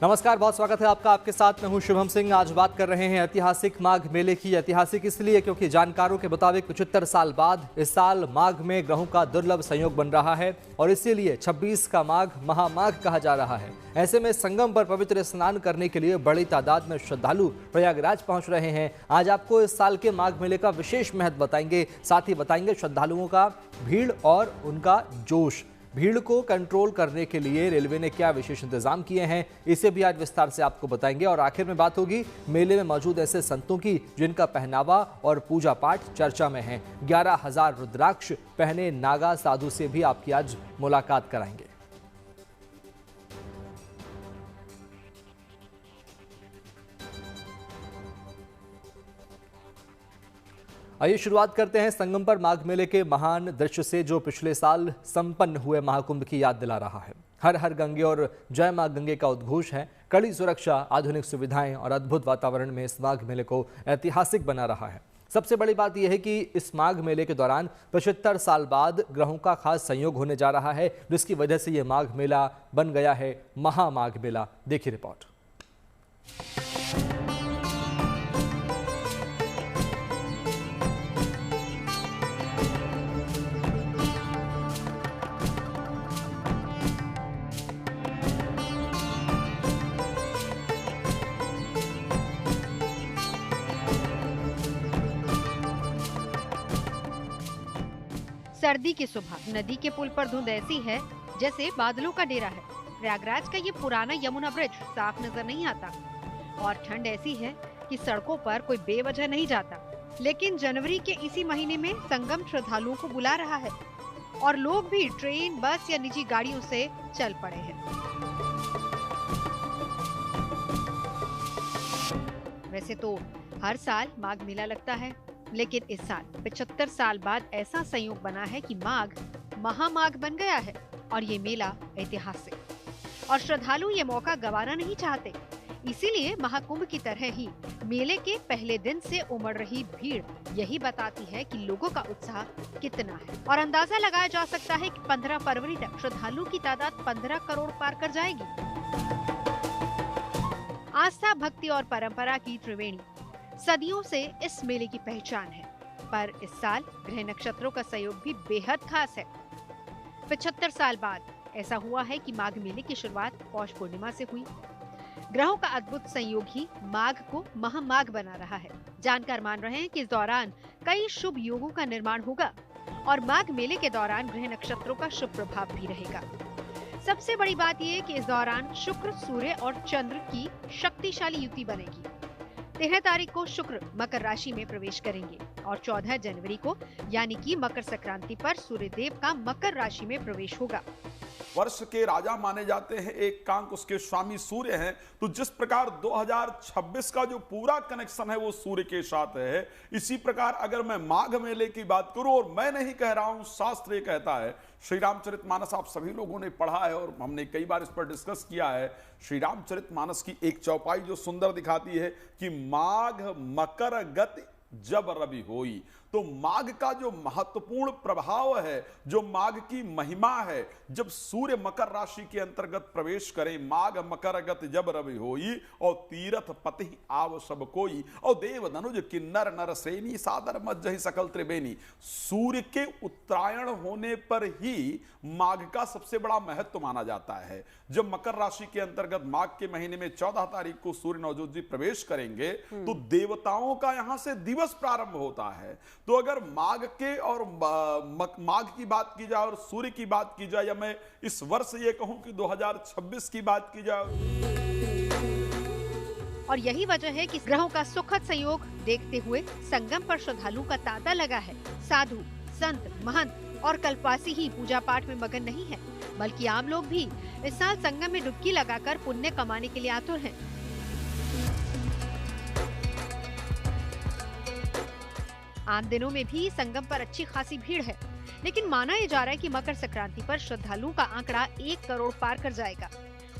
नमस्कार, बहुत स्वागत है आपका। आपके साथ मैं हूं शुभम सिंह। आज बात कर रहे हैं ऐतिहासिक माघ मेले की। ऐतिहासिक इसलिए क्योंकि जानकारों के मुताबिक 75 साल बाद इस साल माघ में ग्रहों का दुर्लभ संयोग बन रहा है और इसीलिए 26 का माघ महामाघ कहा जा रहा है। ऐसे में संगम पर पवित्र स्नान करने के लिए बड़ी तादाद में श्रद्धालु प्रयागराज पहुंच रहे हैं। आज आपको इस साल के माघ मेले का विशेष महत्व बताएंगे, साथ ही बताएंगे श्रद्धालुओं का भीड़ और उनका जोश। भीड़ को कंट्रोल करने के लिए रेलवे ने क्या विशेष इंतजाम किए हैं, इसे भी आज विस्तार से आपको बताएंगे। और आखिर में बात होगी मेले में मौजूद ऐसे संतों की जिनका पहनावा और पूजा पाठ चर्चा में है। 11,000 रुद्राक्ष पहने नागा साधु से भी आपकी आज मुलाकात कराएंगे। आइए शुरुआत करते हैं संगम पर माघ मेले के महान दृश्य से, जो पिछले साल संपन्न हुए महाकुंभ की याद दिला रहा है। हर हर गंगे और जय मां गंगे का उद्घोष है। कड़ी सुरक्षा, आधुनिक सुविधाएं और अद्भुत वातावरण में इस माघ मेले को ऐतिहासिक बना रहा है। सबसे बड़ी बात यह है कि इस माघ मेले के दौरान 75 साल बाद ग्रहों का खास संयोग होने जा रहा है, जिसकी वजह से यह माघ मेला बन गया है महामाघ मेला। देखिए रिपोर्ट। सर्दी की सुबह नदी के पुल पर धुंध ऐसी है जैसे बादलों का डेरा है। प्रयागराज का ये पुराना यमुना ब्रिज साफ नजर नहीं आता और ठंड ऐसी है कि सड़कों पर कोई बेवजह नहीं जाता। लेकिन जनवरी के इसी महीने में संगम श्रद्धालुओं को बुला रहा है और लोग भी ट्रेन, बस या निजी गाड़ियों से चल पड़े हैं। वैसे तो हर साल माघ मेला लगता है, लेकिन इस साल 75 साल बाद ऐसा संयोग बना है कि माघ महामाघ बन गया है और ये मेला ऐतिहासिक, और श्रद्धालु ये मौका गंवाना नहीं चाहते। इसीलिए महाकुंभ की तरह ही मेले के पहले दिन से उमड़ रही भीड़ यही बताती है कि लोगों का उत्साह कितना है। और अंदाजा लगाया जा सकता है कि 15 फरवरी तक श्रद्धालु की तादाद 15 करोड़ पार कर जाएगी। आस्था, भक्ति और परंपरा की त्रिवेणी सदियों से इस मेले की पहचान है, पर इस साल ग्रह नक्षत्रों का सहयोग भी बेहद खास है। 75 साल बाद ऐसा हुआ है कि माघ मेले की शुरुआत पौष पूर्णिमा से हुई। ग्रहों का अद्भुत संयोग ही माघ को महामाघ बना रहा है। जानकार मान रहे हैं कि इस दौरान कई शुभ योगों का निर्माण होगा और माघ मेले के दौरान ग्रह नक्षत्रों का शुभ प्रभाव भी रहेगा। सबसे बड़ी बात यह है कि इस दौरान शुक्र, सूर्य और चंद्र की शक्तिशाली युति बनेगी। 13 तारीख को शुक्र मकर राशि में प्रवेश करेंगे और 14 जनवरी को यानी कि मकर संक्रांति पर सूर्यदेव का मकर राशि में प्रवेश होगा। वर्ष के राजा माने जाते हैं, एक कांक उसके स्वामी सूर्य हैं। तो जिस प्रकार 2026 का जो पूरा कनेक्शन है वो सूर्य के साथ है, इसी प्रकार अगर मैं माघ मेले की बात करूं, और मैं नहीं कह रहा हूं, शास्त्र ये कहता है। श्री रामचरितमानस आप सभी लोगों ने पढ़ा है और हमने कई बार इस पर डिस्कस किया है। श्री रामचरितमानस की एक चौपाई जो सुंदर दिखाती है कि माघ मकर गति जब रवि होई। तो माघ का जो महत्वपूर्ण प्रभाव है, जो माघ की महिमा है, जब सूर्य मकर राशि के अंतर्गत प्रवेश करें, माघ मकर गत जब रवि होई और तीरथ पति आव सब कोई और देव धनुज किन्नर नर सेनी सादर मज्जहि सकल त्रिवेणी। सूर्य के उत्तरायण होने पर ही माघ का सबसे बड़ा महत्व माना जाता है। जब मकर राशि के अंतर्गत माघ के महीने में 14 तारीख को सूर्य नवजोत जी प्रवेश करेंगे तो देवताओं का यहां से दिवस प्रारंभ होता है। तो अगर माघ के और माघ की बात की जाए और सूर्य की बात की जाए, या मैं इस वर्ष ये कहूं कि 2026 की बात की जाए, और यही वजह है कि ग्रहों का सुखद संयोग देखते हुए संगम पर श्रद्धालुओं का तांता लगा है। साधु, संत, महंत और कल्पवासी ही पूजा पाठ में मगन नहीं है, बल्कि आम लोग भी इस साल संगम में डुबकी लगाकर पुण्य कमाने के लिए आतुर हैं। आम दिनों में भी संगम पर अच्छी खासी भीड़ है, लेकिन माना यह जा रहा है कि मकर संक्रांति पर श्रद्धालुओं का आंकड़ा 1 करोड़ पार कर जाएगा।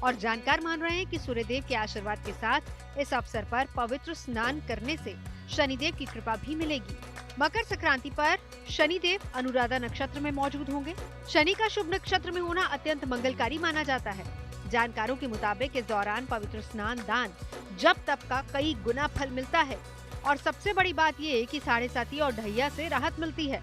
और जानकार मान रहे हैं कि सूर्यदेव के आशीर्वाद के साथ इस अवसर पर पवित्र स्नान करने से शनिदेव की कृपा भी मिलेगी। मकर संक्रांति पर शनिदेव अनुराधा नक्षत्र में मौजूद होंगे। शनि का शुभ नक्षत्र में होना अत्यंत मंगलकारी माना जाता है। जानकारों के मुताबिक इस दौरान पवित्र स्नान दान जप तप का कई गुना फल मिलता है और सबसे बड़ी बात ये कि साढ़े साती और ढैया से राहत मिलती है।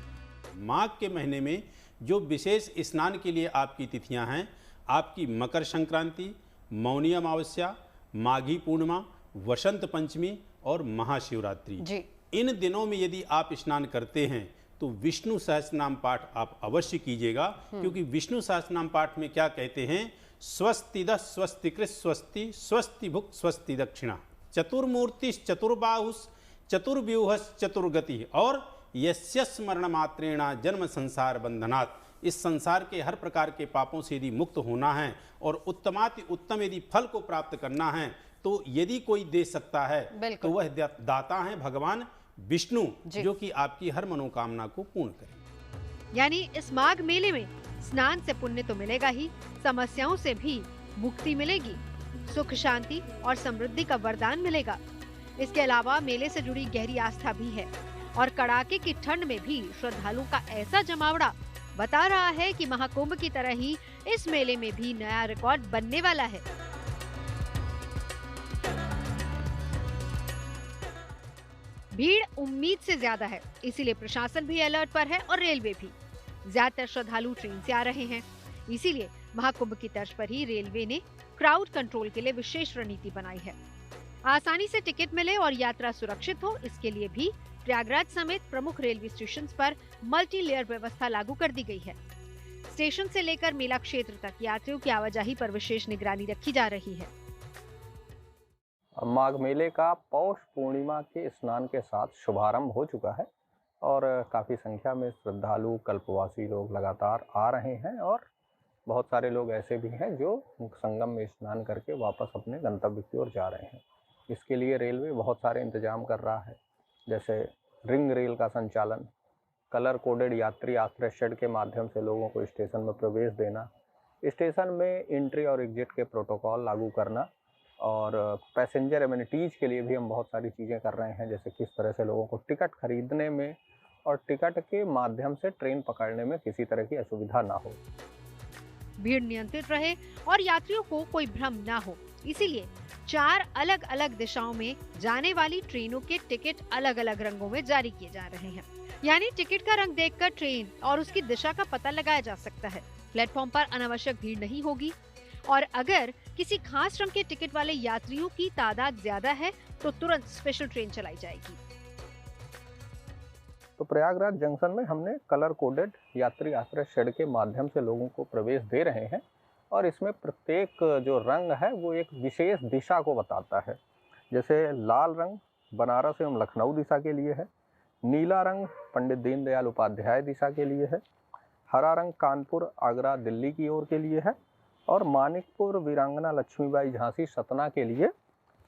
माघ के महीने में जो विशेष स्नान के लिए आपकी तिथियां हैं, आपकी मकर संक्रांति, मौनी अमावस्या, माघी पूर्णिमा, वसंत पंचमी और महाशिवरात्रि जी। इन दिनों में यदि आप स्नान करते हैं तो विष्णु सहस्त्रनाम पाठ आप अवश्य कीजिएगा, क्योंकि विष्णु सहस्त्रनाम पाठ में क्या कहते हैं, स्वस्तिद स्वस्ति कृत स्वस्ति स्वस्ति भुक् स्वस्ति दक्षिणा चतुर्मूर्तिश्च चतुर्बाहुश्च चतुर्व्यूहश्च चतुर्गति और यस्य स्मरण मात्रेणा जन्म संसार बंधनात्। इस संसार के हर प्रकार के पापों से यदि मुक्त होना है और उत्तमाति उत्तम यदि फल को प्राप्त करना है तो यदि कोई दे सकता है तो वह दाता है भगवान विष्णु, जो कि आपकी हर मनोकामना को पूर्ण करे। यानी इस माघ मेले में स्नान से पुण्य तो मिलेगा ही, समस्याओं से भी मुक्ति मिलेगी, सुख शांति और समृद्धि का वरदान मिलेगा। इसके अलावा मेले से जुड़ी गहरी आस्था भी है और कड़ाके की ठंड में भी श्रद्धालुओं का ऐसा जमावड़ा बता रहा है कि महाकुंभ की तरह ही इस मेले में भी नया रिकॉर्ड बनने वाला है। भीड़ उम्मीद से ज्यादा है, इसीलिए प्रशासन भी अलर्ट पर है और रेलवे भी। ज्यादातर श्रद्धालु ट्रेन से आ रहे हैं, इसीलिए महाकुंभ की तर्ज पर ही रेलवे ने क्राउड कंट्रोल के लिए विशेष रणनीति बनाई है। आसानी से टिकट मिले और यात्रा सुरक्षित हो, इसके लिए भी प्रयागराज समेत प्रमुख रेलवे स्टेशन पर मल्टी लेयर व्यवस्था लागू कर दी गई है। स्टेशन से लेकर मेला क्षेत्र तक यात्रियों की आवाजाही पर विशेष निगरानी रखी जा रही है। माघ मेले का पौष पूर्णिमा के स्नान के साथ शुभारंभ हो चुका है और काफ़ी संख्या में श्रद्धालु कल्पवासी लोग लगातार आ रहे हैं और बहुत सारे लोग ऐसे भी हैं जो संगम में स्नान करके वापस अपने गंतव्य की ओर जा रहे हैं। इसके लिए रेलवे बहुत सारे इंतजाम कर रहा है, जैसे रिंग रेल का संचालन, कलर कोडेड यात्री आश्रय शेड के माध्यम से लोगों को स्टेशन में प्रवेश देना, स्टेशन में एंट्री और एग्जिट के प्रोटोकॉल लागू करना और पैसेंजर एमिनिटीज़ के लिए भी हम बहुत सारी चीज़ें कर रहे हैं, जैसे किस तरह से लोगों को टिकट खरीदने में और टिकट के माध्यम से ट्रेन पकड़ने में किसी तरह की असुविधा ना हो, भीड़ नियंत्रित रहे और यात्रियों को कोई भ्रम ना हो, इसीलिए 4 अलग अलग दिशाओं में जाने वाली ट्रेनों के टिकट अलग अलग रंगों में जारी किए जा रहे हैं। यानी टिकट का रंग देखकर ट्रेन और उसकी दिशा का पता लगाया जा सकता है। प्लेटफॉर्म पर अनावश्यक भीड़ नहीं होगी और अगर किसी खास रंग के टिकट वाले यात्रियों की तादाद ज्यादा है तो तुरंत स्पेशल ट्रेन चलाई जाएगी। तो प्रयागराज जंक्शन में हमने कलर कोडेड यात्री आश्रय शेड के माध्यम से लोगों को प्रवेश दे रहे हैं और इसमें प्रत्येक जो रंग है वो एक विशेष दिशा को बताता है। जैसे लाल रंग बनारस एवं लखनऊ दिशा के लिए है, नीला रंग पंडित दीनदयाल उपाध्याय दिशा के लिए है, हरा रंग कानपुर आगरा दिल्ली की ओर के लिए है और मानिकपुर वीरांगना लक्ष्मीबाई झांसी सतना के लिए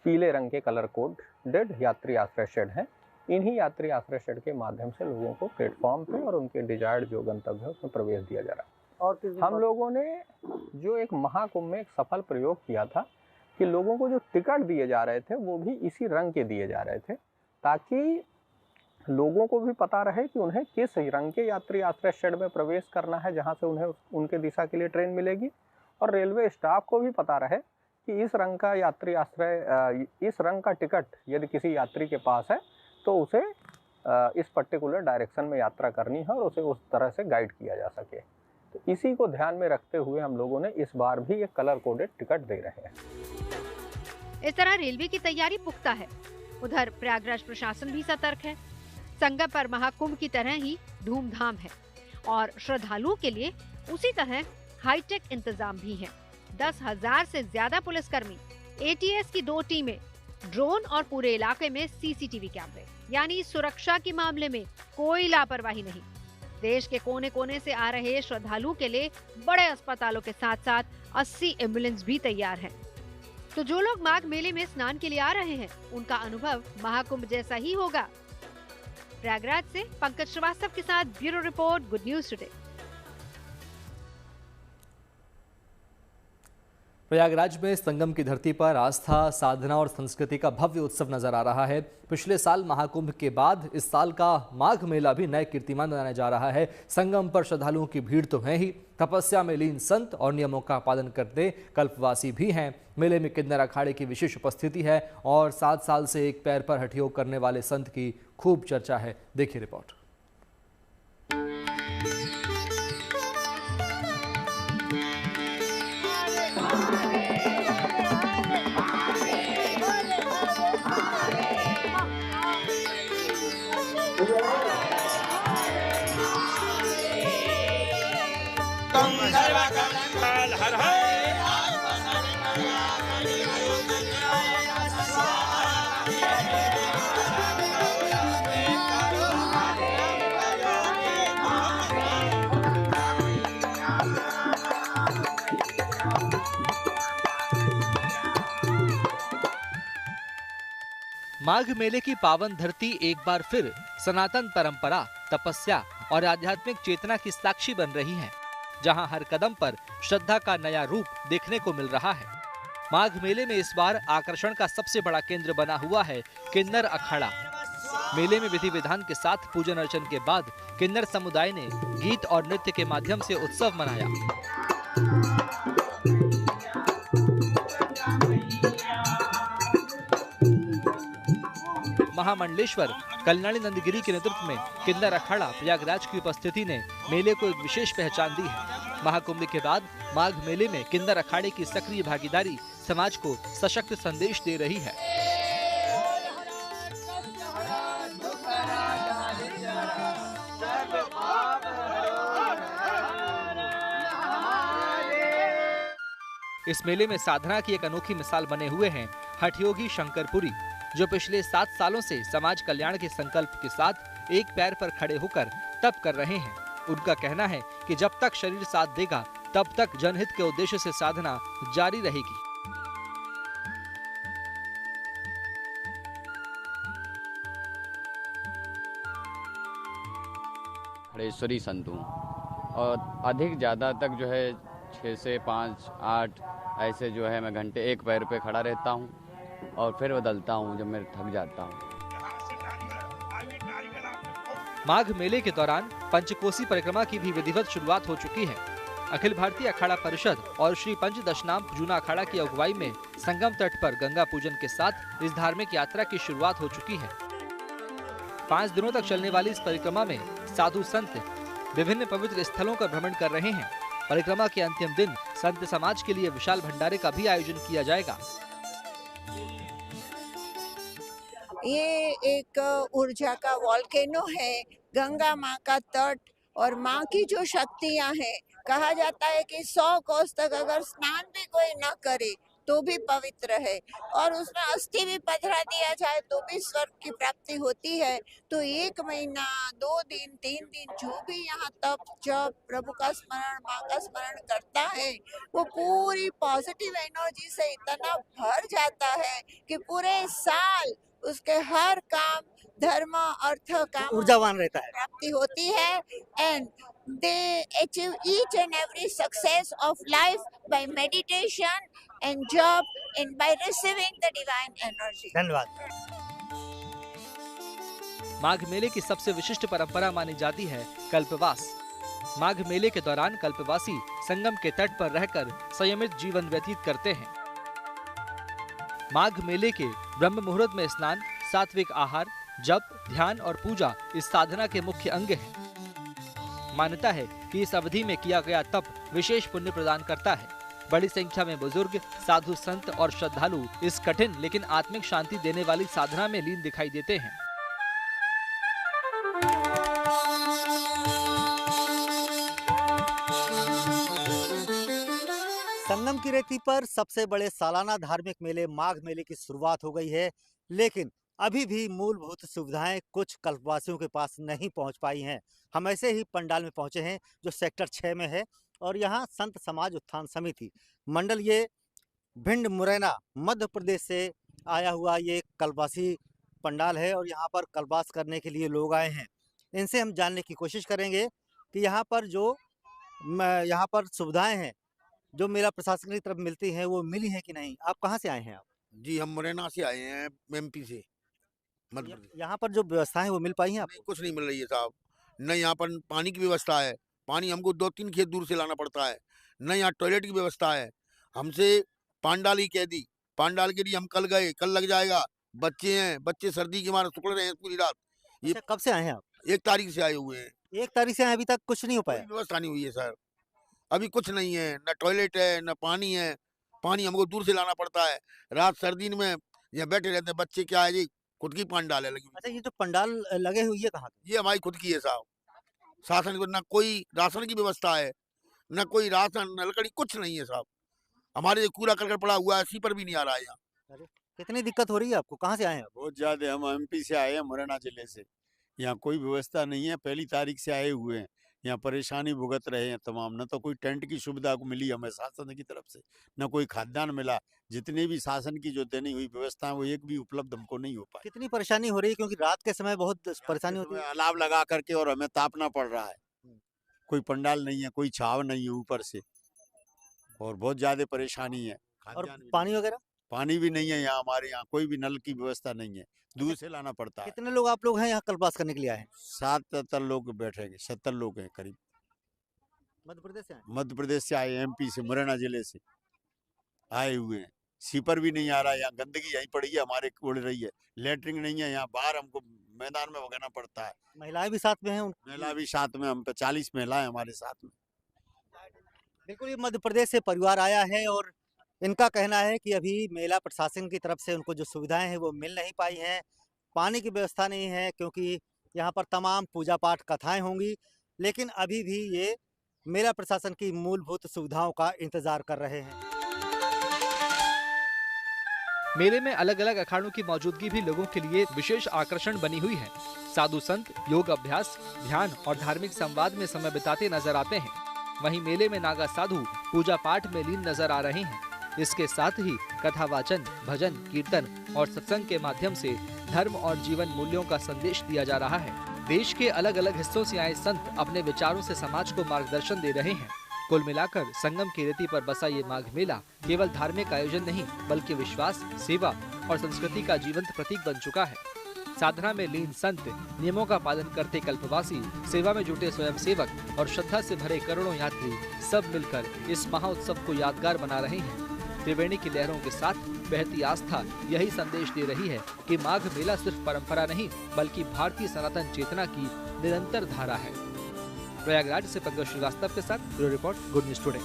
पीले रंग के कलर कोडेड यात्री आश्रय शेड हैं। इन्हीं यात्री आश्रय शेड के माध्यम से लोगों को प्लेटफॉर्म पे और उनके डिजायर्ड जो गंतव्य है उसमें प्रवेश दिया जा रहा है। और हम लोगों ने जो एक महाकुंभ में एक सफल प्रयोग किया था कि लोगों को जो टिकट दिए जा रहे थे वो भी इसी रंग के दिए जा रहे थे, ताकि लोगों को भी पता रहे कि उन्हें किस रंग के यात्री आश्रय शेड में प्रवेश करना है, जहाँ से उन्हें उनके दिशा के लिए ट्रेन मिलेगी, और रेलवे स्टाफ को भी पता रहे कि इस रंग का यात्री आश्रय इस रंग का टिकट यदि किसी यात्री के पास है तो उसे इस पर्टिकुलर डायरेक्शन में यात्रा करनी है और उसे उस तरह से गाइड किया जा सके। तो इसी को ध्यान में रखते हुए हम लोगों ने इस बार भी एक कलर कोडेड टिकट दे रहे हैं। इस तरह रेलवे की तैयारी पुख्ता है। उधर प्रयागराज प्रशासन भी सतर्क है। संगम पर महाकुंभ की तरह ही धूमधाम है और श्रद्धालुओं के लिए उसी तरह हाईटेक इंतजाम भी है। 10,000 से ज्यादा पुलिसकर्मी, एटीएस की 2 टीमें, ड्रोन और पूरे इलाके में सीसीटीवी कैमरे, यानी सुरक्षा के मामले में कोई लापरवाही नहीं। देश के कोने कोने से आ रहे श्रद्धालुओं के लिए बड़े अस्पतालों के साथ साथ 80 एम्बुलेंस भी तैयार हैं। तो जो लोग माघ मेले में स्नान के लिए आ रहे हैं उनका अनुभव महाकुंभ जैसा ही होगा। प्रयागराज से पंकज श्रीवास्तव के साथ bureau report, good news today. Prayagraj में संगम की धरती पर आस्था, साधना और संस्कृति का भव्य उत्सव नजर आ रहा है। पिछले साल महाकुंभ के बाद इस साल का माघ मेला भी नए कीर्तिमान बनाने जा रहा है। संगम पर श्रद्धालुओं की भीड़ तो है ही, तपस्या में लीन संत और नियमों का पालन करते कल्पवासी भी हैं। मेले में किन्नर अखाड़े की विशेष उपस्थिति है और 7 साल से एक पैर पर हठयोग करने वाले संत की खूब चर्चा है। देखिए रिपोर्ट। माघ मेले की पावन धरती एक बार फिर सनातन परंपरा, तपस्या और आध्यात्मिक चेतना की साक्षी बन रही है, जहां हर कदम पर श्रद्धा का नया रूप देखने को मिल रहा है। माघ मेले में इस बार आकर्षण का सबसे बड़ा केंद्र बना हुआ है किन्नर अखाड़ा। मेले में विधि विधान के साथ पूजन अर्चन के बाद किन्नर समुदाय ने गीत और नृत्य के माध्यम से उत्सव मनाया। महामंडलेश्वर कल्याणी नंदगिरी के नेतृत्व में किन्नर अखाड़ा प्रयागराज की उपस्थिति ने मेले को एक विशेष पहचान दी है। महाकुंभ के बाद माघ मेले में किन्नर अखाड़े की सक्रिय भागीदारी समाज को सशक्त संदेश दे रही है। इस मेले में साधना की एक अनोखी मिसाल बने हुए हैं हठयोगी शंकरपुरी, जो पिछले 7 सालों से समाज कल्याण के संकल्प के साथ एक पैर पर खड़े होकर तप कर रहे हैं। उनका कहना है कि जब तक शरीर साथ देगा तब तक जनहित के उद्देश्य से साधना जारी रहेगी। खड़ेश्वरी संत हूँ और अधिक ज़्यादा तक जो है 6 से 5, 8 ऐसे जो है मैं घंटे एक पैर पे खड़ा रहता हूँ और फिर बदलता हूँ जब मैं थक जाता हूँ। माघ मेले के दौरान पंचकोसी परिक्रमा की भी विधिवत शुरुआत हो चुकी है। अखिल भारतीय अखाड़ा परिषद और श्री पंचदशनाम जूना अखाड़ा की अगुवाई में संगम तट पर गंगा पूजन के साथ इस धार्मिक यात्रा की शुरुआत हो चुकी है। 5 दिनों तक चलने वाली इस परिक्रमा में साधु संत विभिन्न पवित्र स्थलों का भ्रमण कर रहे हैं। परिक्रमा के अंतिम दिन संत समाज के लिए विशाल भंडारे का भी आयोजन किया जाएगा। ये एक ऊर्जा का वॉल्केनो है, गंगा माँ का तट और माँ की जो शक्तियाँ हैं। कहा जाता है कि 100 कोस तक अगर स्नान भी कोई न करे तो भी पवित्र है और उसमें अस्थि भी पधरा दिया जाए तो भी स्वर्ग की प्राप्ति होती है। तो 1 महीना, 2 दिन, 3 दिन जो भी यहाँ तप जप प्रभु का स्मरण, माँ का स्मरण करता है, वो पूरी पॉजिटिव एनर्जी से इतना भर जाता है कि पूरे साल उसके हर काम, धर्म, अर्थ, काम ऊर्जावान रहता है, प्राप्ति होती है। And they achieve each and every success of life by meditation and job and by receiving the divine energy. धन्यवाद। माघ मेले की सबसे विशिष्ट परंपरा मानी जाती है कल्पवास। माघ मेले के दौरान कल्पवासी संगम के तट पर रहकर संयमित जीवन व्यतीत करते हैं। माघ मेले के ब्रह्म मुहूर्त में स्नान, सात्विक आहार, जप, ध्यान और पूजा इस साधना के मुख्य अंग हैं। मान्यता है कि इस अवधि में किया गया तप विशेष पुण्य प्रदान करता है। बड़ी संख्या में बुजुर्ग, साधु संत और श्रद्धालु इस कठिन लेकिन आत्मिक शांति देने वाली साधना में लीन दिखाई देते हैं। संगम की रेती पर सबसे बड़े सालाना धार्मिक मेले माघ मेले की शुरुआत हो गई है, लेकिन अभी भी मूलभूत सुविधाएं कुछ कल्पवासियों के पास नहीं पहुंच पाई हैं। हम ऐसे ही पंडाल में पहुंचे हैं जो सेक्टर 6 में है और यहां संत समाज उत्थान समिति मंडल, ये भिंड मुरैना मध्य प्रदेश से आया हुआ ये कल्पवासी पंडाल है और यहां पर कल्पवास करने के लिए लोग आए हैं। इनसे हम जानने की कोशिश करेंगे कि यहाँ पर जो यहाँ पर सुविधाएं हैं जो मेला प्रशासन की तरफ मिलती है वो मिली है कि नहीं? आप कहाँ से आए हैं आप? जी, हम मुरैना से आए हैं, एमपी से, मध्य प्रदेश। यहाँ पर जो व्यवस्थाएं वो मिल पाई हैं नहीं, आपको? कुछ नहीं मिल रही है साहब। न यहाँ पर पानी की व्यवस्था है, पानी हमको 2-3 खेत दूर से लाना पड़ता है। न यहाँ टॉयलेट की व्यवस्था है। हमसे पांडाल ही कह दी, पांडाल के लिए हम कल गए, कल लग जाएगा। बच्चे हैं, बच्चे सर्दी के मारे सुकड़ रहे हैं पूरी रात। ये अच्छा, कब से आए हैं आप? 1 तारीख से आए हुए हैं। 1 तारीख से आए, अभी तक कुछ नहीं हो कोई पाया? व्यवस्था नहीं हुई है सर। अभी कुछ नहीं है, न टॉयलेट है, न पानी है। पानी हमको दूर से लाना पड़ता है। रात सर्दी में यहाँ बैठे रहते हैं बच्चे। क्या है जी, खुद की पांडाल है लगी हुई। अच्छा, ये जो पंडाल लगे हुए ये कहाँ के? ये हमारी खुद की है साहब। शासन को न कोई राशन की व्यवस्था है, न कोई राशन, न लकड़ी, कुछ नहीं है साहब। हमारे कूड़ा करकट पड़ा हुआ है, सीपर भी नहीं आ रहा है यहाँ। अरे, कितनी दिक्कत हो रही है आपको? कहाँ से आए हैं आप? बहुत ज्यादा। हम एमपी से आए हैं, मुरैना जिले से। यहाँ कोई व्यवस्था नहीं है, 1 तारीख से आए हुए हैं। यहाँ परेशानी भुगत रहे हैं तमाम। न तो कोई टेंट की सुविधा को मिली हमें शासन की तरफ से, न कोई खाद्यान्न मिला। जितनी भी शासन की जो देनी हुई व्यवस्था है वो एक भी उपलब्ध हमको नहीं हो पाई। कितनी परेशानी हो रही है, क्योंकि रात के समय बहुत परेशानी होती है। अलाव लगा करके और हमें तापना पड़ रहा है। कोई पंडाल नहीं है, कोई छाव नहीं है ऊपर से, और बहुत ज्यादा परेशानी है। और खाद्यान्न भी पानी वगैरह? पानी भी नहीं है यहाँ। हमारे यहाँ कोई भी नल की व्यवस्था नहीं है, दूर से लाना पड़ता है। कितने लोग आप लोग हैं यहाँ कल्पवास करने के लिए आए हैं? 77 लोग बैठेंगे, 70 लोग हैं करीब। मध्य प्रदेश से आए? मध्य प्रदेश से आए, एमपी से, मुरैना जिले से आए हुए हैं। सीपर भी नहीं आ रहा है यहाँ, गंदगी यहीं पड़ी है, हमारे उड़ रही है। लेटरिन नहीं है यहाँ, बाहर हमको मैदान में भगाना पड़ता है। महिलाएं भी साथ में हैं महिला भी साथ में, हम पे 40 महिलाएं हमारे साथ में। बिल्कुल, ये मध्य प्रदेश से परिवार आया है और इनका कहना है कि अभी मेला प्रशासन की तरफ से उनको जो सुविधाएं हैं वो मिल नहीं पाई हैं। पानी की व्यवस्था नहीं है, क्योंकि यहाँ पर तमाम पूजा पाठ कथाएं होंगी, लेकिन अभी भी ये मेला प्रशासन की मूलभूत सुविधाओं का इंतजार कर रहे हैं। मेले में अलग अलग अखाड़ों की मौजूदगी भी लोगों के लिए विशेष आकर्षण बनी हुई है। साधु संत योग अभ्यास, ध्यान और धार्मिक संवाद में समय बिताते नजर आते हैं। वहीं मेले में नागा साधु पूजा पाठ में लीन नजर आ रहे हैं। इसके साथ ही कथावाचन, भजन, कीर्तन और सत्संग के माध्यम से धर्म और जीवन मूल्यों का संदेश दिया जा रहा है। देश के अलग अलग हिस्सों से आए संत अपने विचारों से समाज को मार्गदर्शन दे रहे हैं। कुल मिलाकर संगम की रेती पर बसा ये माघ मेला केवल धार्मिक आयोजन नहीं, बल्कि विश्वास, सेवा और संस्कृति का जीवंत प्रतीक बन चुका है। साधना में लीन संत, नियमों का पालन करते कल्पवासी, सेवा में जुटे स्वयं सेवक और श्रद्धा से भरे करोड़ों यात्री सब मिलकर इस महाउत्सव को यादगार बना रहे हैं। त्रिवेणी की लहरों के साथ बहती आस्था यही संदेश दे रही है कि माघ मेला सिर्फ परंपरा नहीं, बल्कि भारतीय सनातन चेतना की निरंतर धारा है। प्रयागराज से पंकज श्रीवास्तव के साथ bureau report, good news today.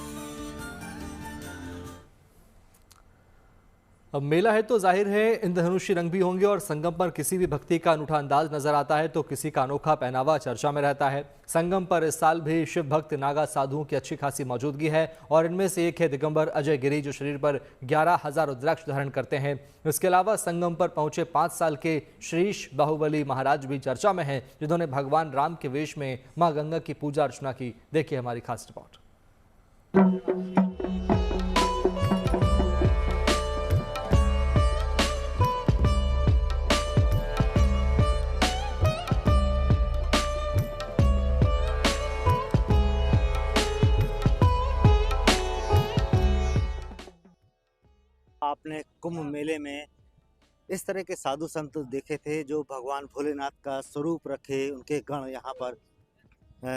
अब मेला है तो जाहिर है इंद्रधनुषी रंग भी होंगे और संगम पर किसी भी भक्ति का अनूठा अंदाज नजर आता है तो किसी का अनोखा पहनावा चर्चा में रहता है। संगम पर इस साल भी शिव भक्त नागा साधुओं की अच्छी खासी मौजूदगी है और इनमें से एक है दिगंबर अजय गिरी, जो शरीर पर 11,000 रुद्राक्ष धारण करते हैं। इसके अलावा संगम पर पहुंचे 5 साल के श्रीश बाहुबली महाराज भी चर्चा में हैं, जिन्होंने भगवान राम के वेश में मां गंगा की पूजा अर्चना की। देखिए हमारी खास रिपोर्ट। आपने कुंभ मेले में इस तरह के साधु संत देखे थे जो भगवान भोलेनाथ का स्वरूप रखे, उनके गण यहाँ पर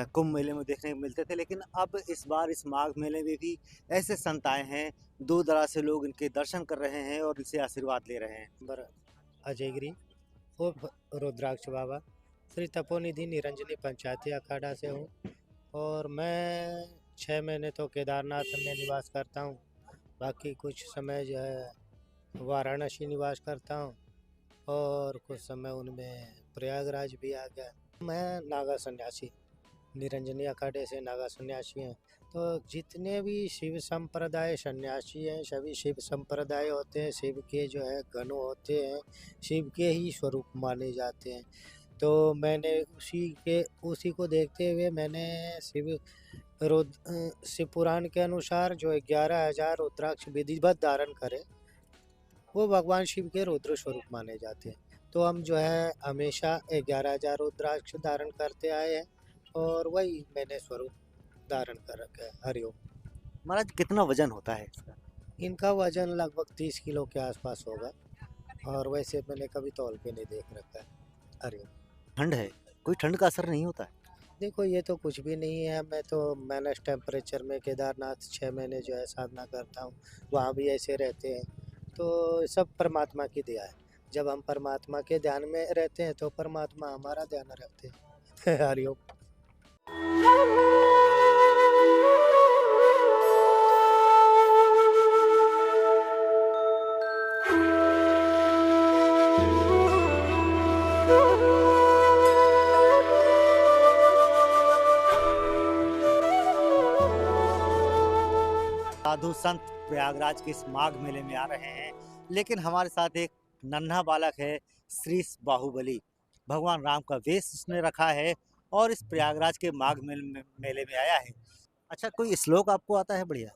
कुंभ मेले में देखने को मिलते थे, लेकिन अब इस बार इस माघ मेले में भी ऐसे संत आए हैं, दूर दराज से लोग इनके दर्शन कर रहे हैं और इनसे आशीर्वाद ले रहे हैं। अजय गिरी उर्फ रुद्राक्ष बाबा, श्री तपोनिधि निरंजनी पंचायती अखाड़ा से हूँ और मैं 6 महीने तो केदारनाथ में निवास करता हूँ, बाकी कुछ समय जो है वाराणसी निवास करता हूँ और कुछ समय उनमें प्रयागराज भी आ गया। मैं नागा सन्यासी, निरंजनी अखाड़े से नागा सन्यासी हैं। तो जितने भी शिव संप्रदाय सन्यासी हैं सभी शिव संप्रदाय होते हैं, शिव के जो है गण होते हैं, शिव के ही स्वरूप माने जाते हैं। तो मैंने उसी को देखते हुए मैंने शिव पुराण के अनुसार जो 11,000 रुद्राक्ष विधिवत धारण करे, वो भगवान शिव के रुद्र स्वरूप माने जाते हैं। तो हम जो है हमेशा 11,000 रुद्राक्ष धारण करते आए हैं और वही मैंने स्वरूप धारण कर रखा है। हरिओम। महाराज कितना वजन होता है इसका? इनका वजन लगभग 30 किलो के आसपास होगा, और वैसे मैंने कभी तौल के नहीं देख रखा है। अरे ठंड है, कोई ठंड का असर नहीं होता है? देखो, ये तो कुछ भी नहीं है। मैं तो माइनस टेम्परेचर में केदारनाथ 6 महीने जो है साधना करता हूँ, वहाँ भी ऐसे रहते हैं। तो सब परमात्मा की दया है। जब हम परमात्मा के ध्यान में रहते हैं तो परमात्मा हमारा ध्यान रखते हैं। हरिओम। साधु संत प्रयागराज के इस माघ मेले में आ रहे हैं, लेकिन हमारे साथ एक नन्हा बालक है, श्री बाहुबली। भगवान राम का वेश उसने रखा है और इस प्रयागराज के माघ मेले में आया है। अच्छा, कोई श्लोक आपको आता है? बढ़िया।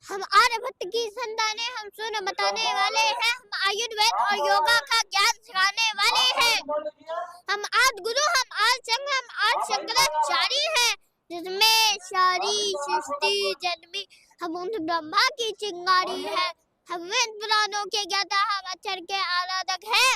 हम आर्यभट्ट की संतान है, हम सुन बताने वाले हैं, हम आयुर्वेद और योगा का ज्ञान सिखाने वाले हैं। हम आदि गुरु, हम आदि संघ, हम आदि शंकराचार्य हैं, जिसमें सारी सृष्टि जन्मी। हम उन ब्रह्मा की चिंगारी है, हम वेद पुराणों के ज्ञाता, हम अक्षर के आराधक हैं।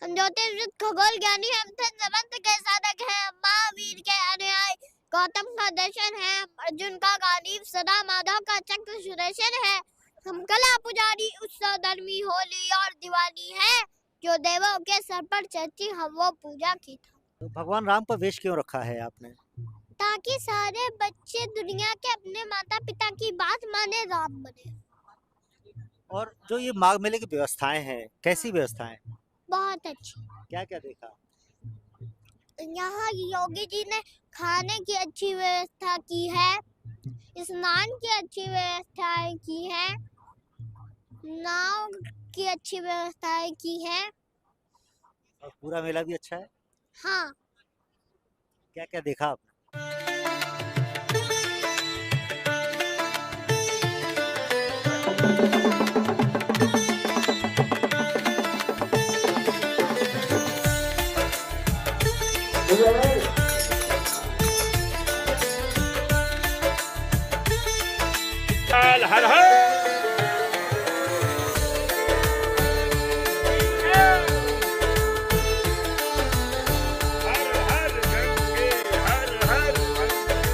हम ज्योतिष खगोल ज्ञानी, हम मंत्र के साधक हैं, महावीर के अनुयायी, गौतम का दर्शन है, अर्जुन का गांडीव, सदा माधव का चक्र सुदर्शन है। हम कला पुजारी, उत्सव धर्मी, होली और दिवाली है, जो देवों के सर पर चढ़ती हम वो पूजा की था। तो भगवान राम का वेश क्यों रखा है आपने? ताकि सारे बच्चे दुनिया के अपने माता पिता की बात माने, राम बने। और जो ये माघ मेले की व्यवस्थाएं हैं, कैसी व्यवस्थाएं? बहुत अच्छी। क्या क्या देखा? यहाँ योगी जी ने खाने की अच्छी व्यवस्था की है, स्नान की अच्छी व्यवस्थाएं की है, नाव की अच्छी व्यवस्थाएं की है। और पूरा मेला भी अच्छा है? हाँ। क्या क्या देखा आपने? हर हर